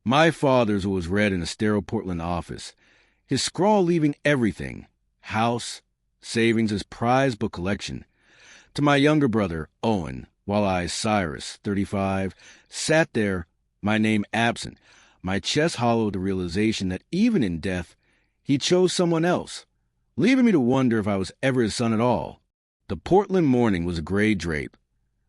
My father's was read in a sterile Portland office, his scrawl leaving everything, house, savings, his prized book collection, to my younger brother, Owen, while I, Cyrus, 35, sat there, my name absent, my chest hollow with the realization that even in death, he chose someone else, leaving me to wonder if I was ever his son at all. The Portland morning was a gray drape.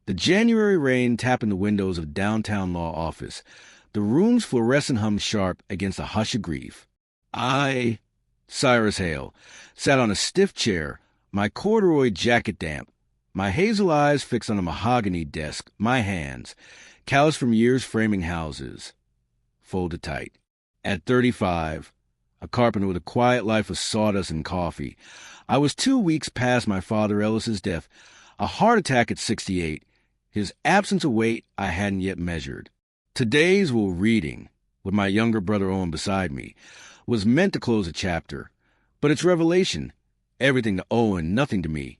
The January rain tapping the windows of downtown law office, the room's fluorescent hum sharp against a hush of grief. I, Cyrus Hale, sat on a stiff chair, my corduroy jacket damp, my hazel eyes fixed on a mahogany desk, my hands, calloused from years framing houses, folded tight. At 35, a carpenter with a quiet life of sawdust and coffee, I was 2 weeks past my father Ellis's death, a heart attack at 68, his absence of weight I hadn't yet measured. Today's reading, with my younger brother Owen beside me, was meant to close a chapter, but its revelation, everything to Owen, nothing to me,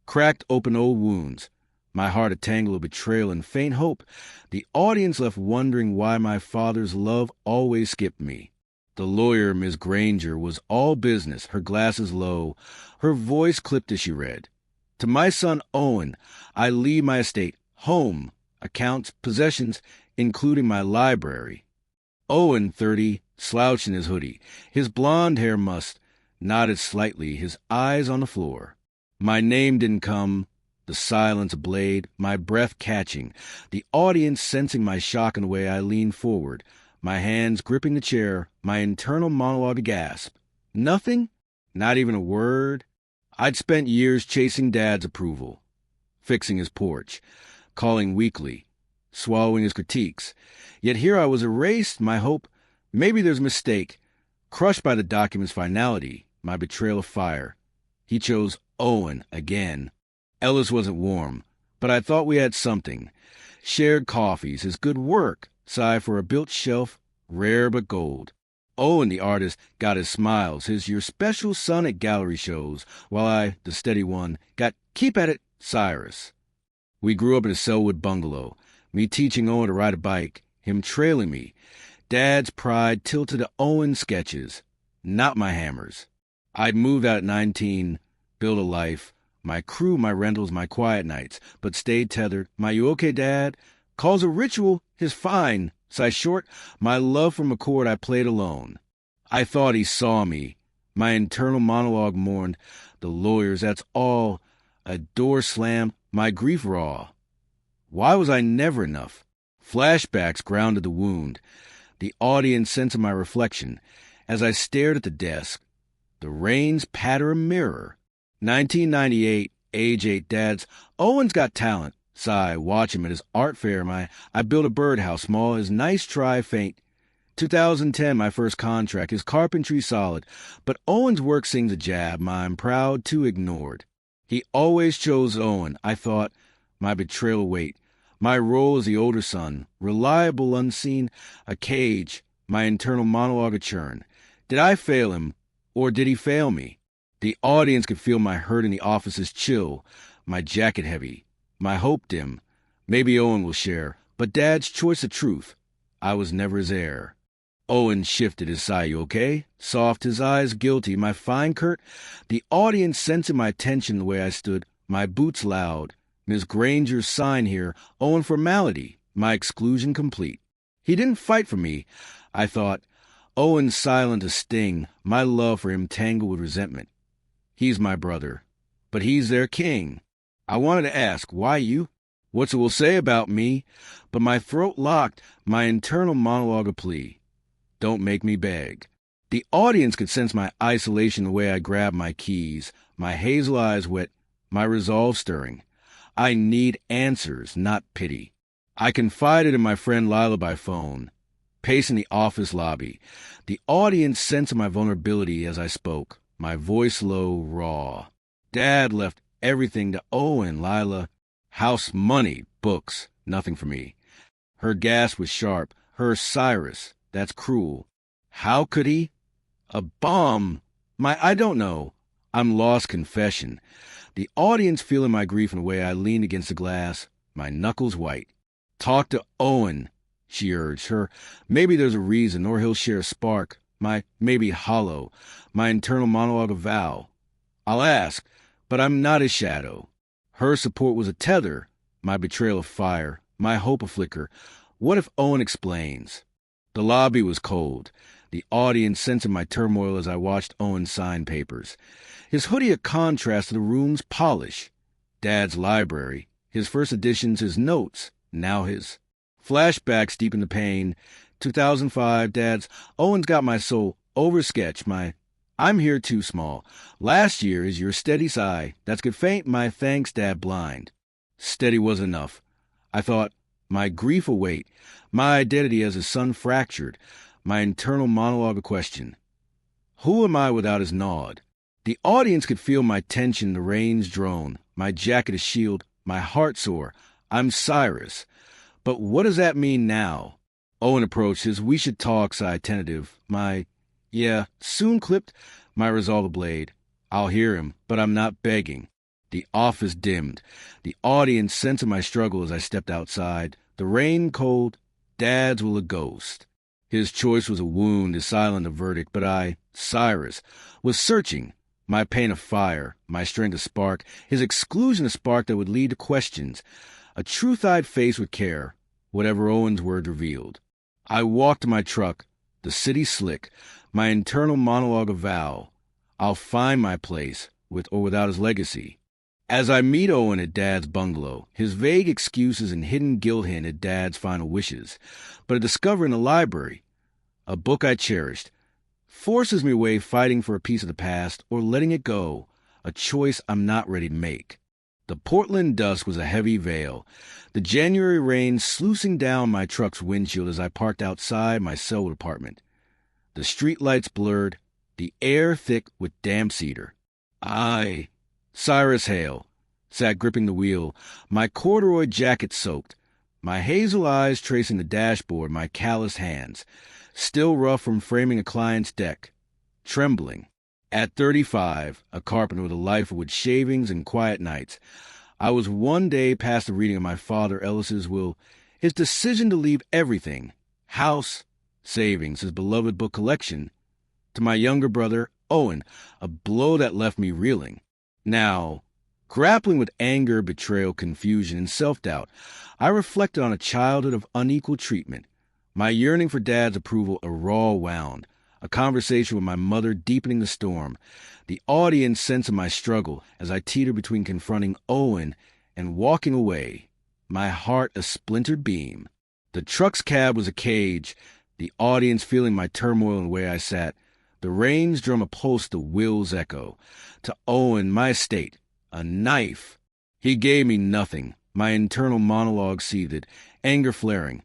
cracked open old wounds, my heart a tangle of betrayal and faint hope, the audience left wondering why my father's love always skipped me. The lawyer, Miss Granger, was all business, her glasses low, her voice clipped as she read. To my son Owen, I leave my estate, home, accounts, possessions, including my library. Owen, 30, slouched in his hoodie, his blonde hair mussed, nodded slightly, his eyes on the floor. My name didn't come, the silence a blade, my breath catching, the audience sensing my shock in the way I leaned forward, my hands gripping the chair, my internal monologue a gasp. Nothing? Not even a word? I'd spent years chasing Dad's approval, fixing his porch, calling weekly, swallowing his critiques. Yet here I was erased, my hope, maybe there's a mistake, crushed by the document's finality, my betrayal of fire. He chose Owen again. Ellis wasn't warm, but I thought we had something. Shared coffees, his good work, sigh for a built shelf, rare but gold. Owen, the artist, got his smiles, his "your special son" at gallery shows, while I, the steady one, got "keep at it, Cyrus." We grew up in a Selwood bungalow, me teaching Owen to ride a bike, him trailing me. Dad's pride tilted to Owen's sketches, not my hammers. I'd moved out at 19, built a life, my crew, my rentals, my quiet nights, but stayed tethered. My "you okay, Dad?" calls a ritual, his fine, sigh short, my love for McCord I played alone. I thought he saw me. My internal monologue mourned, the lawyers, that's all. A door slammed, my grief raw. Why was I never enough? Flashbacks grounded the wound, the audience sense of my reflection, as I stared at the desk. The rains patter a mirror. 1998, age 8, Dad's "Owen's got talent." Sigh, watch him at his art fair. I built a birdhouse, small, his nice try, faint. 2010, my first contract, his carpentry solid. But Owen's work sings a jab, I'm proud to ignored. He always chose Owen, I thought, my betrayal weight. My role as the older son, reliable, unseen, a cage, my internal monologue a churn. Did I fail him, or did he fail me? The audience could feel my hurt in the office's chill, my jacket heavy, my hope dim. Maybe Owen will share, but Dad's choice of truth. I was never his heir. Owen shifted his sigh, "You okay?" Soft, his eyes guilty, my fine Kurt. The audience sensing my tension the way I stood, my boots loud. Miss Granger's sign here, Owen formality, my exclusion complete. He didn't fight for me, I thought. Owen's silent a sting, my love for him tangled with resentment. He's my brother, but he's their king. I wanted to ask, why you? What's it will say about me? But my throat locked, my internal monologue a plea. Don't make me beg. The audience could sense my isolation the way I grabbed my keys, my hazel eyes wet, my resolve stirring. I need answers, not pity. I confided in my friend Lila by phone, pacing the office lobby. The audience sensed my vulnerability as I spoke, my voice low, raw. Dad left everything to Owen, Lila. House, money, books, nothing for me. Her gasp was sharp. Her Cyrus, that's cruel. How could he? A bomb. I don't know. I'm lost confession. The audience feeling my grief in a way I leaned against the glass, my knuckles white. Talk to Owen. she urged. Her maybe there's a reason, or he'll share a spark. My maybe hollow. My internal monologue of vow. I'll ask, but I'm not his shadow. Her support was a tether. My betrayal of fire. My hope a flicker. What if Owen explains? The lobby was cold. The audience sensing my turmoil as I watched Owen sign papers. His hoodie a contrast to the room's polish. Dad's library. His first editions, his notes. Now his flashbacks deepen the pain. 2005, Dad's Owen's got my soul. Oversketch, my I'm here too small. Last year is your steady sigh. That's good faint, my thanks, Dad blind. Steady was enough. I thought, my grief await, my identity as his son fractured, my internal monologue a question. Who am I without his nod? The audience could feel my tension, the rain's drone, my jacket a shield, my heart sore. I'm Cyrus. But what does that mean now? Owen approached his we should talk sigh tentative. My, yeah, soon clipped, my resolve a blade. I'll hear him, but I'm not begging. The office dimmed. The audience sensing my struggle as I stepped outside. The rain cold. Dad's will a ghost. His choice was a wound, his silent a verdict, but I, Cyrus, was searching. My pain a fire, my strength a spark, his exclusion a spark that would lead to questions. A truth I'd face with care, whatever Owen's word revealed. I walked to my truck, the city slick, my internal monologue a vow. I'll find my place, with or without his legacy. As I meet Owen at Dad's bungalow, his vague excuses and hidden guilt hint at Dad's final wishes, but a discovery in the library, a book I cherished, forces me away fighting for a piece of the past or letting it go, a choice I'm not ready to make. The Portland dusk was a heavy veil, the January rain sluicing down my truck's windshield as I parked outside my Selwood apartment. The street lights blurred, the air thick with damp cedar. I, Cyrus Hale, sat gripping the wheel, my corduroy jacket soaked, my hazel eyes tracing the dashboard, my calloused hands, still rough from framing a client's deck, trembling. At 35, a carpenter with a life with shavings and quiet nights, I was one day past the reading of my father Ellis's will, his decision to leave everything, house, savings, his beloved book collection, to my younger brother, Owen, a blow that left me reeling. Now, grappling with anger, betrayal, confusion, and self-doubt, I reflected on a childhood of unequal treatment, my yearning for Dad's approval a raw wound, a conversation with my mother deepening the storm, the audience sensing my struggle as I teetered between confronting Owen and walking away, my heart a splintered beam. The truck's cab was a cage, the audience feeling my turmoil in the way I sat, the rain's drum a pulse, the will's echo. To Owen, my estate, a knife. He gave me nothing. My internal monologue seethed, anger flaring.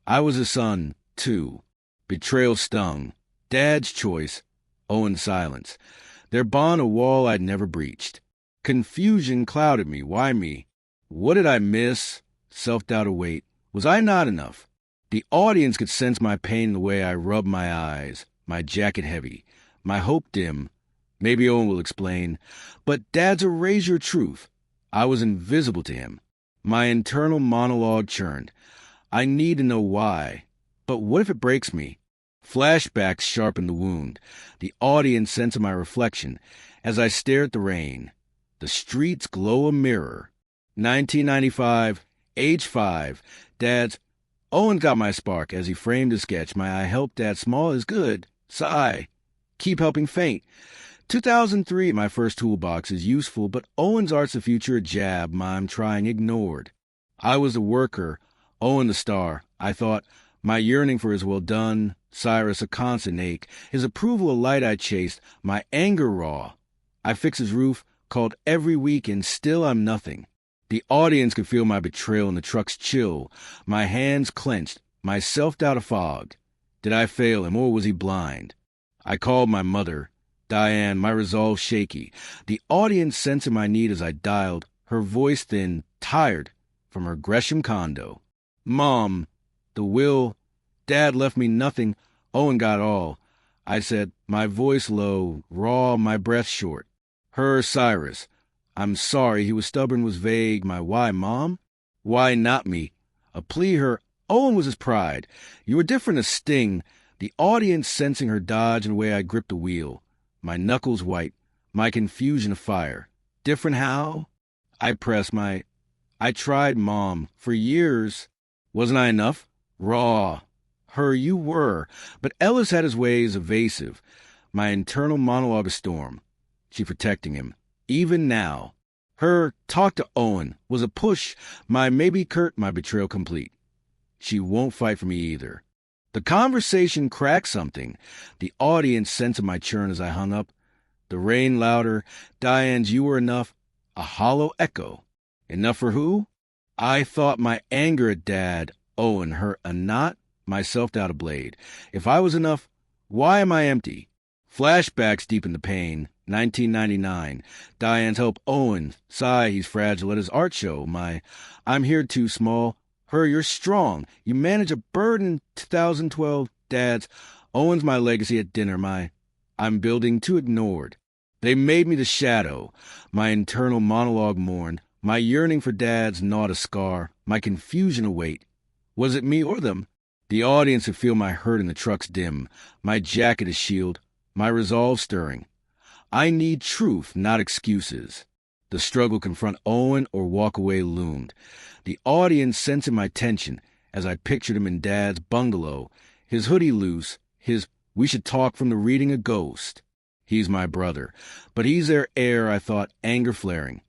I was a son, too. Betrayal stung. Dad's choice, Owen's silence. Their bond a wall I'd never breached. Confusion clouded me. Why me? What did I miss? Self-doubt a weight. Was I not enough? The audience could sense my pain in the way I rubbed my eyes, my jacket heavy, my hope dim. Maybe Owen will explain. But Dad's a razor truth. I was invisible to him. My internal monologue churned. I need to know why. But what if it breaks me? Flashbacks sharpened the wound. The audience sensed my reflection as I stared at the rain. The streets glow a mirror. 1995, age 5. Dad's Owen got my spark as he framed a sketch. My I help Dad small is good. Sigh. Keep helping faint. 2003, my first toolbox is useful, but Owen's art's the future a jab, I'm trying ignored. I was the worker, Owen the star. I thought, my yearning for his well done, Cyrus a constant ache, his approval a light I chased, my anger raw. I fix his roof, called every week, and still I'm nothing. The audience could feel my betrayal in the truck's chill, my hands clenched, my self-doubt a fog. Did I fail him, or was he blind? I called my mother, Diane, my resolve shaky. The audience sensing my need as I dialed, her voice thin, tired, from her Gresham condo. Mom, the will, Dad left me nothing, Owen got all. I said, my voice low, raw, my breath short. Her, Cyrus, I'm sorry, he was stubborn, was vague. My why, Mom? Why not me? A plea her, Owen was his pride. You were different as Sting, the audience sensing her dodge and the way I gripped the wheel. My knuckles white, my confusion of fire. Different how? I pressed I tried, Mom. For years. Wasn't I enough? Raw. Her, you were. But Ellis had his ways evasive. My internal monologue a storm. She protecting him. Even now. Her, talk to Owen, was a push. My maybe Kurt, my betrayal complete. She won't fight for me either. The conversation cracked something. The audience sensing my churn as I hung up. The rain louder. Diane's you were enough. A hollow echo. Enough for who? I thought my anger at Dad, Owen, her a knot, my self-doubt a blade. If I was enough, why am I empty? Flashbacks deepen the pain. 1999. Diane's help Owen. Sigh, he's fragile at his art show. I'm here too small. Her, you're strong. You manage a bird in 2012. Dad's. Owen's my legacy at dinner. I'm building too ignored. They made me the shadow. My internal monologue mourned. My yearning for Dad's gnawed a scar. My confusion a weight. Was it me or them? The audience could feel my hurt in the truck's dim. My jacket a shield. My resolve stirring. I need truth, not excuses. The struggle confront Owen or walk away loomed. The audience sensing my tension as I pictured him in Dad's bungalow, his hoodie loose, his we should talk from the reading a ghost. He's my brother, but he's their heir, I thought, anger flaring.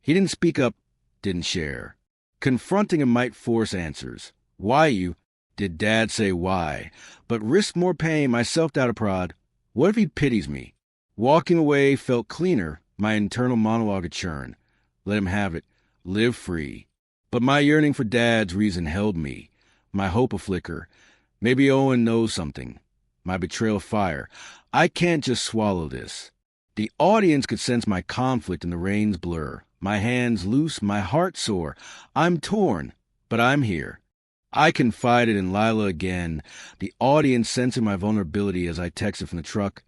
He didn't speak up, didn't share. Confronting him might force answers. Why you? Did Dad say why? But risk more pain, my self-doubt a prod. What if he pities me? Walking away felt cleaner, my internal monologue a churn. Let him have it. Live free. But my yearning for Dad's reason held me. My hope a flicker. Maybe Owen knows something. My betrayal fire. I can't just swallow this. The audience could sense my conflict in the rain's blur. My hands loose, my heart sore. I'm torn, but I'm here. I confided in Lila again, the audience sensing my vulnerability as I texted from the truck.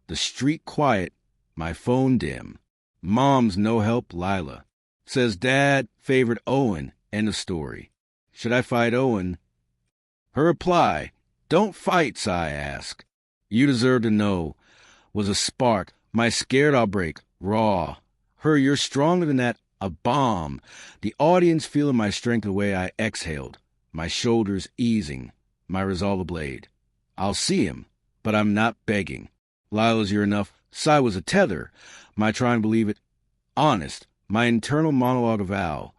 The street quiet, my phone dim. Mom's no help, Lila. Says Dad favored Owen, end of story. Should I fight Owen? Her reply, don't fight, I ask. You deserve to know. Was a spark, my scared I'll break, raw. Her, you're stronger than that, a bomb. The audience feeling my strength the way I exhaled. My shoulders easing, my resolve a blade. I'll see him, but I'm not begging. Lila's you're enough. Cy was a tether. My trying to believe it. Honest, my internal monologue a vow.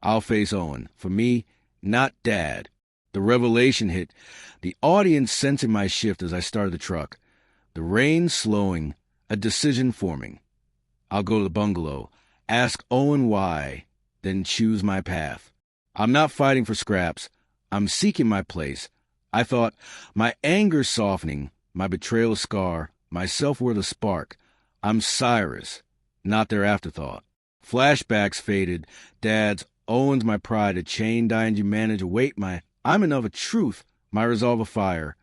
I'll face Owen. For me, not Dad. The revelation hit. The audience sensing my shift as I started the truck. The rain slowing, a decision forming. I'll go to the bungalow, ask Owen why, then choose my path. I'm not fighting for scraps. I'm seeking my place. I thought, my anger softening, my betrayal a scar, my self-worth a spark. I'm Cyrus, not their afterthought. Flashbacks faded. Dad's, Owen's my pride, a chain dying you manage, await I'm enough a truth, my resolve a fire.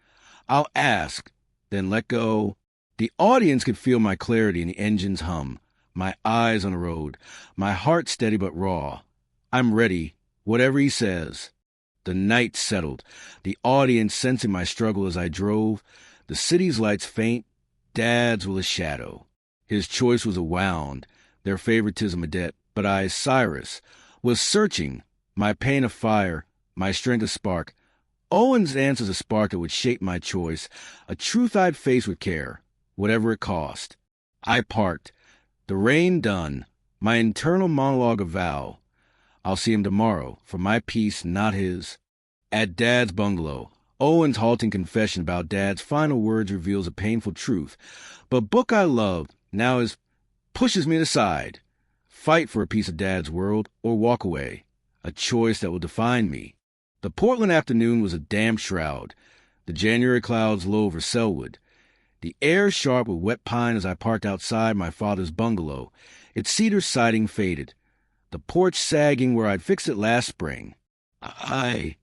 I'll ask, then let go. The audience could feel my clarity in the engine's hum, my eyes on the road, my heart steady but raw. I'm ready, whatever he says. The night settled, the audience sensing my struggle as I drove. The city's lights faint, Dad's was a shadow. His choice was a wound, their favoritism a debt. But I, Cyrus, was searching, my pain a fire, my strength a spark. Owen's answer's a spark that would shape my choice, a truth I'd face with care, whatever it cost. I parked, the rain done, my internal monologue a vow. I'll see him tomorrow, for my peace, not his. At Dad's bungalow, Owen's halting confession about Dad's final words reveals a painful truth. But book I loved now pushes me aside. Fight for a piece of Dad's world or walk away, a choice that will define me. The Portland afternoon was a damp shroud, the January clouds low over Selwood. The air sharp with wet pine as I parked outside my father's bungalow, its cedar siding faded. The porch sagging where I'd fixed it last spring. I,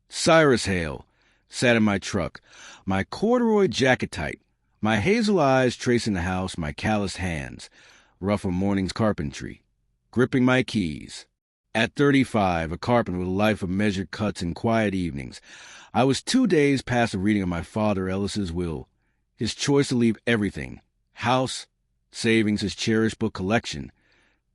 Cyrus Hale, sat in my truck, my corduroy jacket tight, my hazel eyes tracing the house, my calloused hands, rough from morning's carpentry, gripping my keys. At 35, a carpenter with a life of measured cuts and quiet evenings, I was 2 days past the reading of my father Ellis's will, his choice to leave everything, house, savings, his cherished book collection,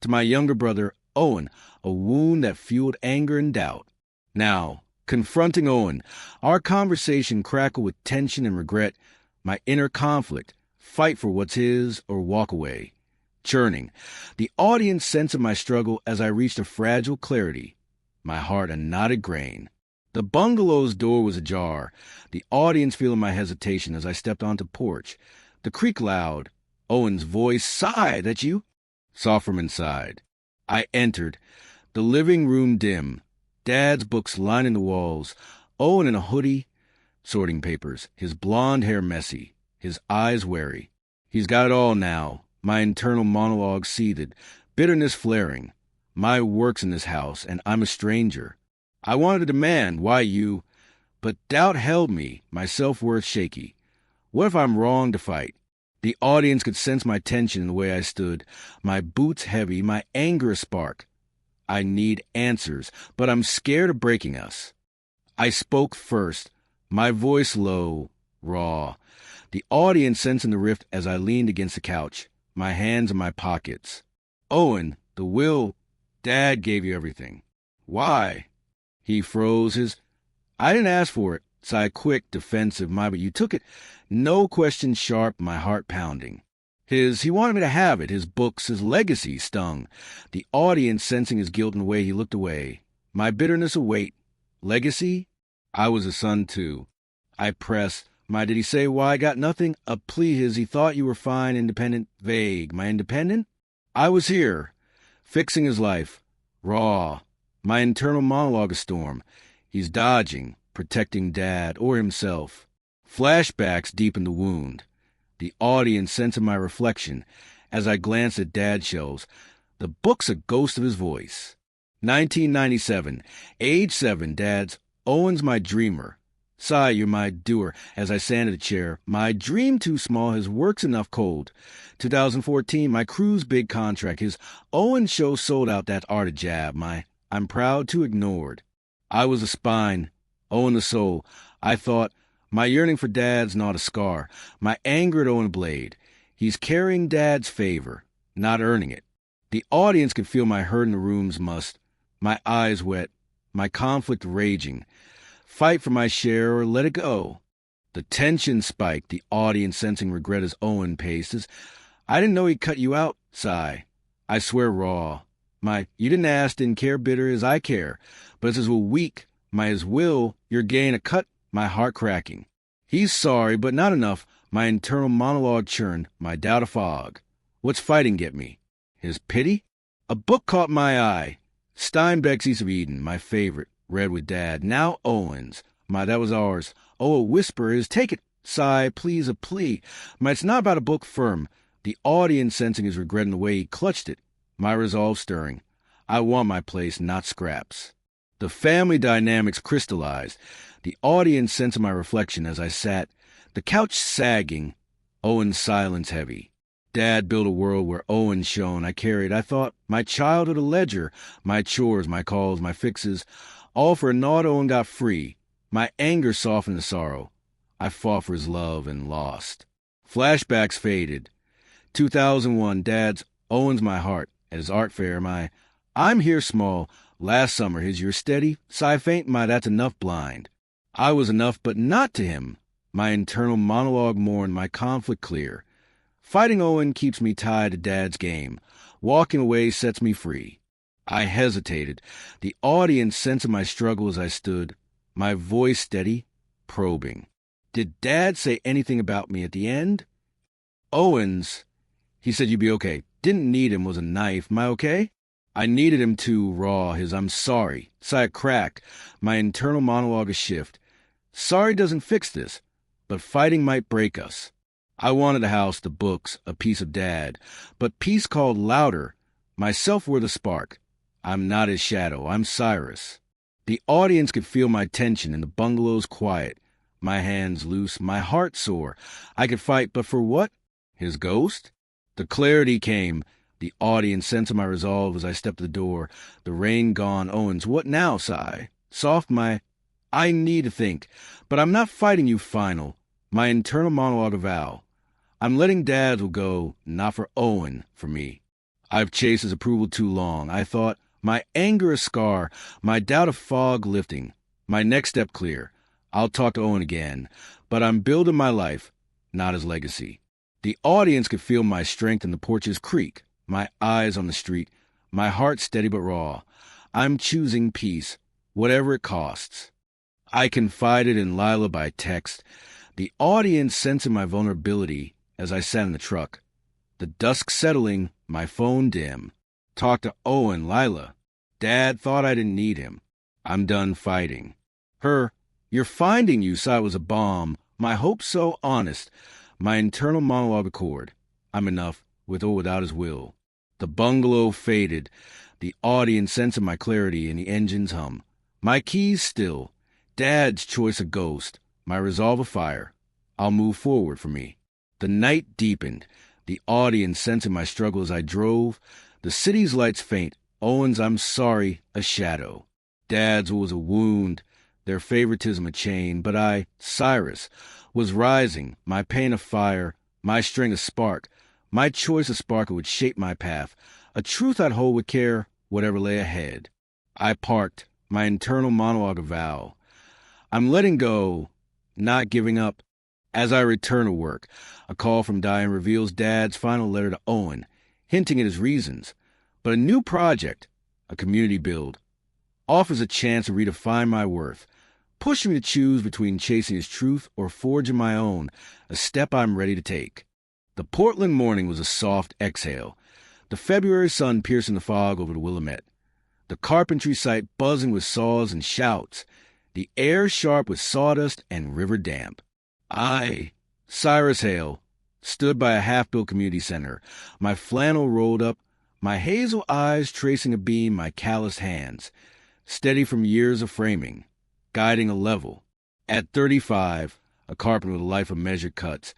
to my younger brother Owen, a wound that fueled anger and doubt. Now, confronting Owen, our conversation crackled with tension and regret, my inner conflict, fight for what's his or walk away. Churning, the audience sense of my struggle as I reached a fragile clarity, my heart a knotted grain. The bungalow's door was ajar, the audience feeling my hesitation as I stepped onto the porch. The creak loud, Owen's voice, "Sigh, that you?" saw from inside. I entered, the living room dim, Dad's books lining the walls, Owen in a hoodie, sorting papers, his blonde hair messy, his eyes wary. He's got it all now. My internal monologue seethed, bitterness flaring. My work's in this house, and I'm a stranger. I wanted to demand, why you? But doubt held me, my self-worth shaky. What if I'm wrong to fight? The audience could sense my tension in the way I stood, my boots heavy, my anger a spark. I need answers, but I'm scared of breaking us. I spoke first, my voice low, raw. The audience sensing the rift as I leaned against the couch, my hands in my pockets. "Owen, the will, Dad gave you everything. Why?" He froze. "I didn't ask for it," sighed quick, defensive, but you took it. No question sharp, my heart pounding. He wanted me to have it, his books, his legacy stung. The audience sensing his guilt in the way he looked away. My bitterness a weight. Legacy? I was a son too. I pressed. Did he say why I got nothing? A plea he thought you were fine, independent, vague. My independent? I was here, fixing his life. Raw. My internal monologue a storm. He's dodging, protecting Dad or himself. Flashbacks deepen the wound. The audience sensing my reflection as I glanced at Dad's shelves. The book's a ghost of his voice. 1997. Age 7, Dad's. Owen's my dreamer. Sigh, you're my doer, as I sat in a chair. My dream too small, his work's enough cold. 2014, my crew's big contract. His Owen show sold out, that art of jab. I'm proud to ignored. I was a spine, Owen the soul. I thought, my yearning for Dad's not a scar. My anger at Owen blade. He's carrying Dad's favor, not earning it. The audience could feel my hurt in the room's must. My eyes wet, my conflict raging. Fight for my share or let it go. The tension spiked, the audience sensing regret as Owen paces. I didn't know he'd cut you out, sigh. I swear raw. You didn't ask, didn't care, bitter as I care. But as his will weak, his will, you're gain a cut, my heart cracking. He's sorry, but not enough. My internal monologue churned, my doubt a fog. What's fighting get me? His pity? A book caught my eye. Steinbeck's East of Eden, my favorite. Read with Dad. Now Owen's. That was ours. Oh, a whisper is, take it. Sigh, please, a plea. It's not about a book firm. The audience sensing his regret in the way he clutched it. My resolve stirring. I want my place, not scraps. The family dynamics crystallized. The audience sensing my reflection as I sat. The couch sagging. Owen's silence heavy. Dad built a world where Owen shone. I carried, I thought, my childhood a ledger. My chores, my calls, my fixes. All for a nod Owen got free. My anger softened the sorrow. I fought for his love and lost. Flashbacks faded. 2001, Dad's Owen's my heart. At his art fair, I'm here small. Last summer, his you're steady. Sigh faint, that's enough blind. I was enough, but not to him. My internal monologue mourned, my conflict clear. Fighting Owen keeps me tied to Dad's game. Walking away sets me free. I hesitated, the audience sensing my struggle as I stood, my voice steady, probing. Did Dad say anything about me at the end? Owen's. He said you'd be okay. Didn't need him was a knife. Am I okay? I needed him too, raw, his I'm sorry. Sigh a crack, my internal monologue a shift. Sorry doesn't fix this, but fighting might break us. I wanted a house, the books, a piece of Dad, but peace called louder, my self-worth a spark. I'm not his shadow, I'm Cyrus. The audience could feel my tension in the bungalow's quiet, my hands loose, my heart sore. I could fight, but for what? His ghost? The clarity came, The audience sensing my resolve as I stepped to the door. The rain gone. Owens, what now, Cy? Soft I need to think, but I'm not fighting you final. My internal monologue avow. I'm letting Dad's will go, not for Owen, for me. I've chased his approval too long. I thought, my anger a scar, my doubt a fog lifting, my next step clear. I'll talk to Owen again, but I'm building my life, not his legacy. The audience could feel my strength in the porch's creak, my eyes on the street, my heart steady but raw. I'm choosing peace, whatever it costs. I confided in Lila by text, the audience sensing my vulnerability as I sat in the truck. The dusk settling, my phone dim. Talked to Owen, Lila. Dad thought I didn't need him. I'm done fighting. Her, you're finding you saw it was a bomb. My hope so honest. My internal monologue accord. I'm enough, with or without his will. The bungalow faded. The audience sensing my clarity in the engine's hum. My keys still. Dad's choice a ghost, my resolve a fire. I'll move forward for me. The night deepened, the audience sensing my struggle as I drove. The city's lights faint. Owen's I'm sorry, a shadow. Dad's was a wound, their favoritism a chain. But I, Cyrus, was rising, my pain a fire, my string a spark. My choice a spark that would shape my path. A truth I'd hold with care, whatever lay ahead. I parked, my internal monologue a vow. I'm letting go, not giving up. As I return to work, a call from Diane reveals Dad's final letter to Owen, hinting at his reasons. But a new project, a community build, offers a chance to redefine my worth, pushing me to choose between chasing his truth or forging my own, a step I'm ready to take. The Portland morning was a soft exhale, the February sun piercing the fog over the Willamette, the carpentry site buzzing with saws and shouts, the air sharp with sawdust and river damp. I, Cyrus Hale, stood by a half-built community center, my flannel rolled up, my hazel eyes tracing a beam, my calloused hands, steady from years of framing, guiding a level. At 35, a carpenter with a life of measured cuts,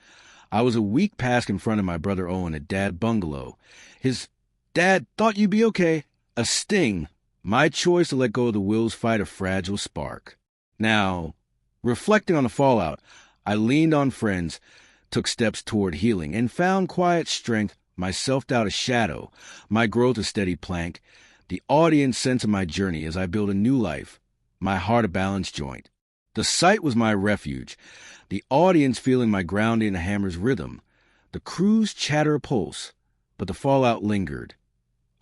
I was a week past confronting my brother Owen at Dad's bungalow. His dad thought you'd be okay. A sting, my choice to let go of the wills fight a fragile spark. Now, reflecting on the fallout, I leaned on friends, took steps toward healing, and found quiet strength, my self-doubt a shadow, my growth a steady plank, the audience sense of my journey as I build a new life, my heart a balanced joint. The site was my refuge, the audience feeling my grounding in a hammer's rhythm, the crew's chatter a pulse, but the fallout lingered.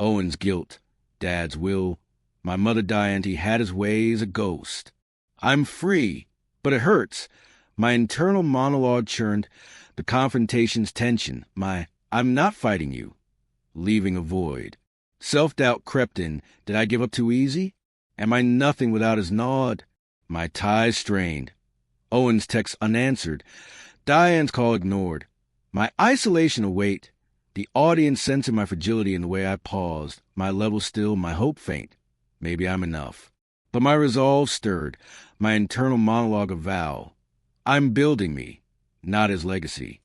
Owen's guilt, Dad's will, my mother Diane had his ways a ghost. I'm free, but it hurts. My internal monologue churned, the confrontation's tension, my I'm not fighting you, leaving a void. Self-doubt crept in. Did I give up too easy? Am I nothing without his nod? My ties strained. Owen's text unanswered. Diane's call ignored. My isolation a weight. The audience sensing my fragility in the way I paused. My level still, my hope faint. Maybe I'm enough. But my resolve stirred, my internal monologue a vow. I'm building me, not his legacy.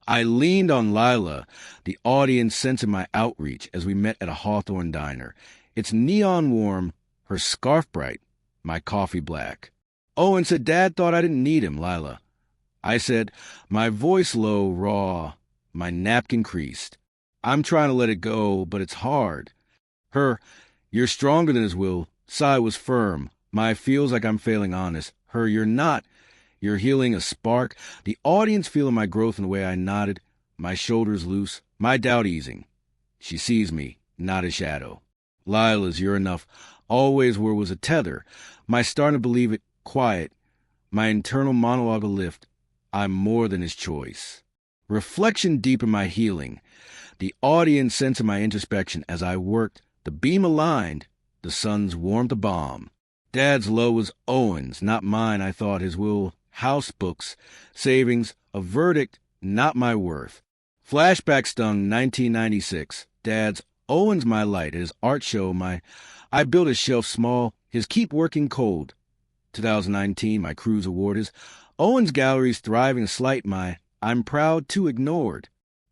I leaned on Lila, the audience sensing my outreach as we met at a Hawthorne diner. It's neon warm, her scarf bright, my coffee black. Owen said Dad thought I didn't need him, Lila. I said, my voice low, raw, my napkin creased. I'm trying to let it go, but it's hard. Her, you're stronger than his will. Sigh was firm. My feels like I'm failing honest. Her, you're not. You're healing a spark. The audience feeling my growth in the way I nodded, my shoulders loose, my doubt easing. She sees me, not a shadow. Lila's, you're enough. Always where was a tether. My starting to believe it, quiet. My internal monologue a lift. I'm more than his choice. Reflection deepened my healing. The audience sensing my introspection as I worked. The beam aligned. The sun's warmed the bomb. Dad's low was Owen's, not mine. I thought his will, house books, savings, a verdict, not my worth. Flashback stung 1996. Dad's Owen's my light. His art show, I built a shelf small. His keep working cold. 2019, my cruise award is Owen's gallery's thriving slight. I'm proud too ignored.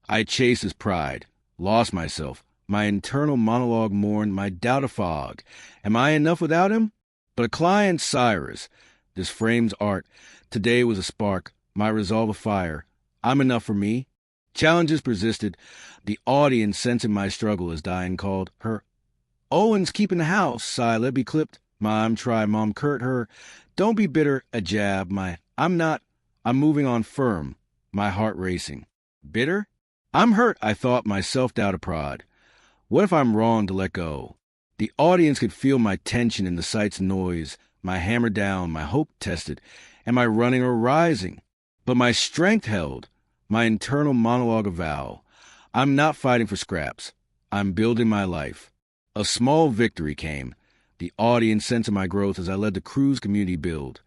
I chased his pride, lost myself. My internal monologue mourned, my doubt a fog. Am I enough without him? But a client, Cyrus. This frame's art. Today was a spark, my resolve a fire. I'm enough for me. Challenges persisted. The audience sensing my struggle as Diane called her. Owen's keeping the house, Sila be clipped. Mom, try, Mom, curt her. Don't be bitter, a jab, I'm moving on firm, my heart racing. Bitter? I'm hurt, I thought, my self-doubt a prod. What if I'm wrong to let go? The audience could feel my tension in the sight's noise, my hammer down, my hope tested. Am I running or rising? But my strength held, my internal monologue a vow. I'm not fighting for scraps. I'm building my life. A small victory came. The audience sensing my growth as I led the crew's community build,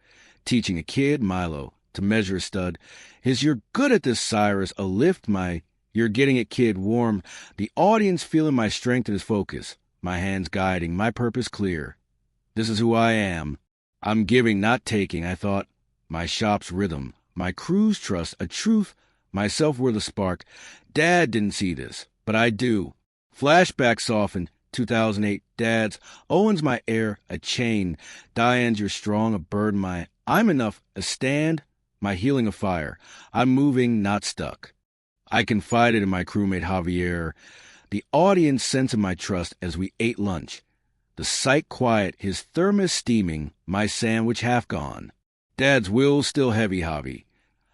teaching a kid, Milo, to measure a stud. His "you're good at this, Cyrus," a lift, my "you're getting it, kid," warm. The audience feeling my strength and his focus, my hands guiding, my purpose clear. This is who I am. I'm giving, not taking, I thought. My shop's rhythm, my crew's trust, a truth, my self-worth a spark. Dad didn't see this, but I do. Flashback softened. 2008, Dad's, Owen's my heir, a chain. Diane's, you're strong, a burden, my I'm enough, a stand, my healing a fire. I'm moving, not stuck. I confided in my crewmate Javier. The audience sensing my trust as we ate lunch. The sight quiet, his thermos steaming, my sandwich half gone. Dad's will still heavy, Javi.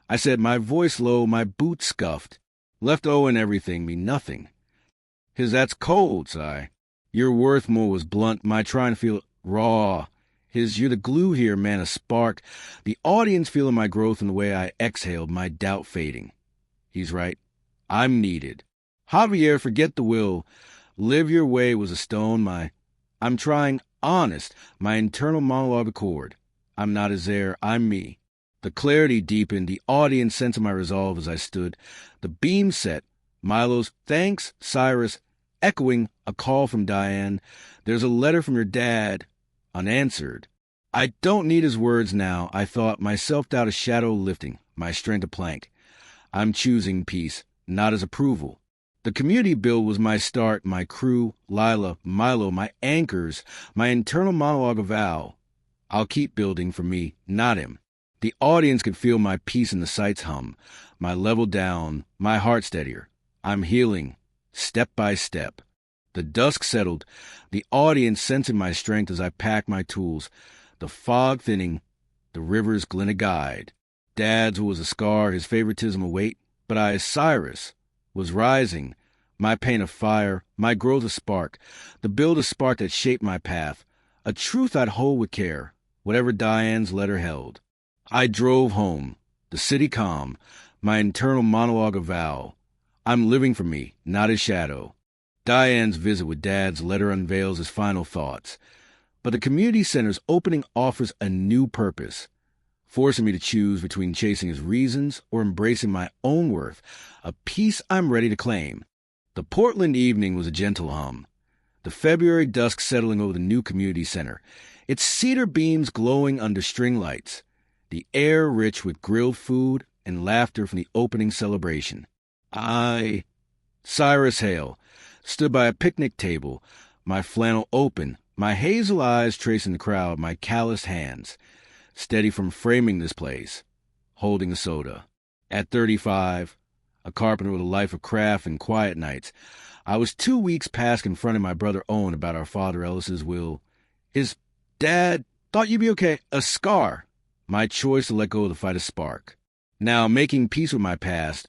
I said, my voice low, my boots scuffed. Left Owen everything, me nothing. His "that's cold," sigh. Your worth more was blunt, my trying to feel it raw. His "you're the glue here, man, a spark." The audience feeling my growth in the way I exhaled, my doubt fading. He's right. I'm needed. Javier, forget the will. Live your way was a stone, I'm trying, honest, my internal monologue accord. I'm not his heir, I'm me. The clarity deepened, the audience sensing my resolve as I stood. The beam set, Milo's "thanks, Cyrus," echoing a call from Diane. There's a letter from your dad, unanswered. I don't need his words now, I thought, my self-doubt a shadow lifting, my strength a plank. I'm choosing peace, not as approval. The community build was my start, my crew, Lila, Milo, my anchors, my internal monologue a vow. I'll keep building for me, not him. The audience could feel my peace in the sight's hum, my level down, my heart steadier. I'm healing, step by step. The dusk settled, the audience sensing my strength as I packed my tools, the fog thinning, the river's glinted guide. Dad's was a scar, his favoritism a weight, but I, Cyrus, was rising, my pain a fire, my growth a spark, the build a spark that shaped my path, a truth I'd hold with care, whatever Diane's letter held. I drove home, the city calm, my internal monologue a vow. I'm living for me, not his shadow. Diane's visit with Dad's letter unveils his final thoughts. But the community center's opening offers a new purpose, forcing me to choose between chasing his reasons or embracing my own worth, a peace I'm ready to claim. The Portland evening was a gentle hum, the February dusk settling over the new community center, its cedar beams glowing under string lights, the air rich with grilled food and laughter from the opening celebration. I, Cyrus Hale, stood by a picnic table, my flannel open, my hazel eyes tracing the crowd, my calloused hands, steady from framing this place, holding a soda. At 35, a carpenter with a life of craft and quiet nights, I was 2 weeks past confronting my brother Owen about our father Ellis's will. His "Dad, thought you'd be okay," a scar. My choice to let go to fight a spark. Now, making peace with my past,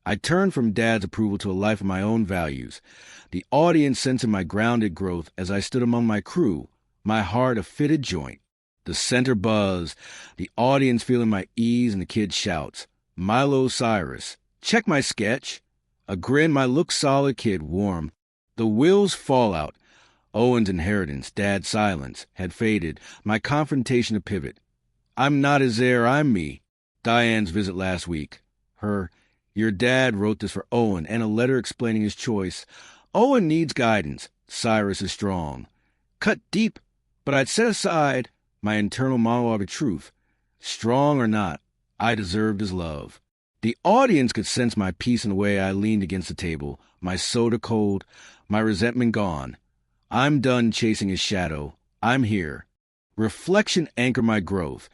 I turned from Dad's approval to a life of my own values, the audience sensing my grounded growth as I stood among my crew, my heart a fitted joint. The center buzz, the audience feeling my ease and the kid shouts. Milo, Cyrus, check my sketch. A grin, my look solid, kid warm. The will's fallout, Owen's inheritance, Dad's silence, had faded, my confrontation a pivot. I'm not his heir, I'm me. Diane's visit last week. Her, "Your dad wrote this for Owen," and a letter explaining his choice. Owen needs guidance. Cyrus is strong. Cut deep, but I'd set aside my internal monologue of truth. Strong or not, I deserved his love. The audience could sense my peace in the way I leaned against the table, my soda cold, my resentment gone. I'm done chasing his shadow. I'm here. Reflection anchor my growth.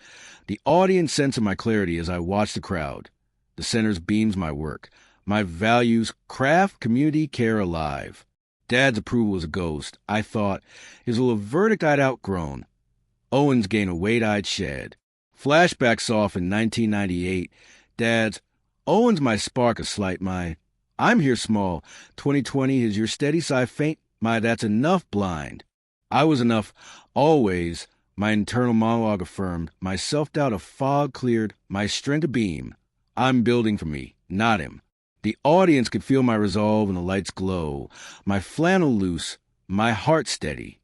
The audience censor my clarity as I watch the crowd. The center's beams my work. My values, craft, community, care alive. Dad's approval is a ghost. I thought, his will a verdict I'd outgrown. Owen's gain a weight I'd shed. Flashbacks off in 1998. Dad's, Owen's my spark a slight, my, I'm here small. 2020 is your steady sigh faint, my that's enough blind. I was enough, always, my internal monologue affirmed, my self-doubt a fog cleared, my strength a beam. I'm building for me, not him. The audience could feel my resolve in the light's glow, my flannel loose, my heart steady.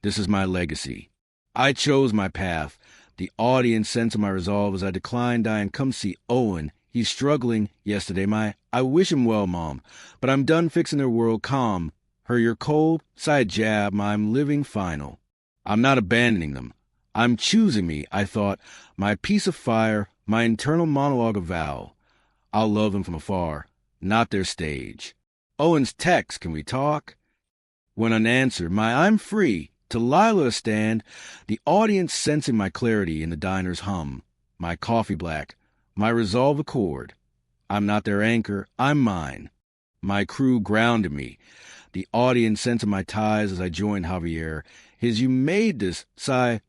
This is my legacy. I chose my path. The audience sensed my resolve as I declined, dying, come see Owen. He's struggling yesterday, I wish him well, Mom, but I'm done fixing their world calm. Her you're cold, side jab, I'm living final. I'm not abandoning them. I'm choosing me, I thought, my piece of fire, my internal monologue a vow. I'll love them from afar, not their stage. Owen's text, can we talk? When unanswered, I'm free. To Lila stand, the audience sensing my clarity in the diner's hum, my coffee black, my resolve accord. I'm not their anchor, I'm mine. My crew grounded me. The audience sensing my ties as I joined Javier. His you made this, sigh,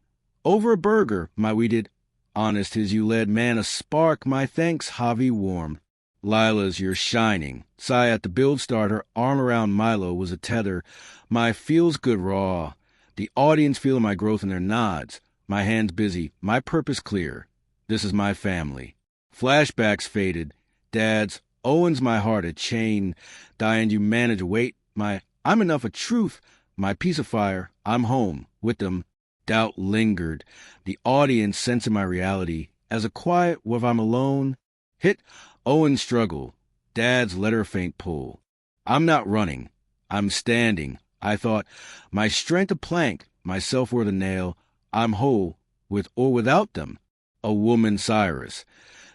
over a burger, we did. Honest his you led man a spark, my thanks, Javi warm. Lila's you're shining. Sigh at the build start, her arm around Milo was a tether. My feels good raw. The audience feeling my growth in their nods. My hands busy, my purpose clear. This is my family. Flashbacks faded. Dad's, Owen's my heart a chain. Dying you manage weight. I'm enough of truth. My piece of fire, I'm home with them. Doubt lingered. The audience sensing my reality. As a quiet, if I'm alone. Hit, Owen's struggle. Dad's let her faint pull. I'm not running. I'm standing. I thought, my strength a plank, my self-worth a nail. I'm whole, with or without them. A woman Cyrus.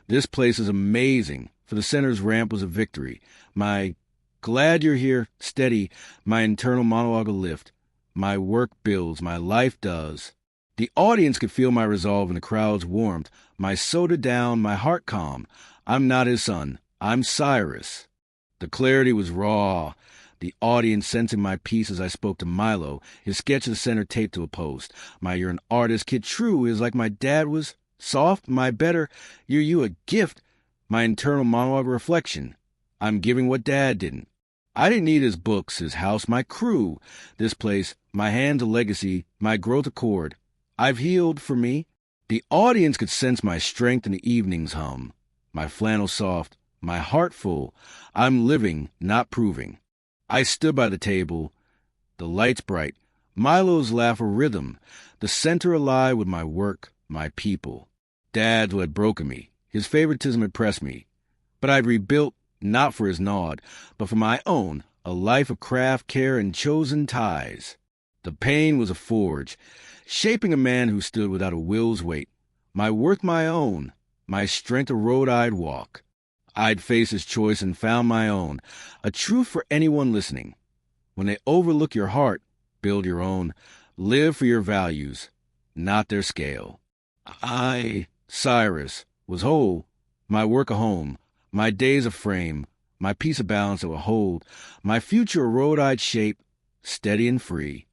This place is amazing. For the center's ramp was a victory. My glad you're here, steady, my internal monologue a lift. My work builds, my life does. The audience could feel my resolve in the crowd's warmth. My soda down, my heart calm. I'm not his son. I'm Cyrus. The clarity was raw. The audience sensing my piece as I spoke to Milo, his sketch of the center taped to a post. You're an artist, kid, true is like my dad was. Soft, my better, you're you a gift. My internal monologue reflection. I'm giving what Dad didn't. I didn't need his books, his house, my crew. This place, my hands a legacy, my growth a chord. I've healed for me. The audience could sense my strength in the evening's hum. My flannel soft, my heart full. I'm living, not proving. I stood by the table, the lights bright, Milo's laugh a rhythm, the center alive with my work, my people. Dad's had broken me, his favoritism had pressed me, but I'd rebuilt, not for his nod, but for my own, a life of craft, care, and chosen ties. The pain was a forge, shaping a man who stood without a will's weight, my worth my own, my strength a road I'd walk. I'd faced his choice and found my own, a truth for anyone listening. When they overlook your heart, build your own. Live for your values, not their scale. I, Cyrus, was whole, my work a home, my days a frame, my piece of balance that will hold, my future a road I'd shape, steady and free.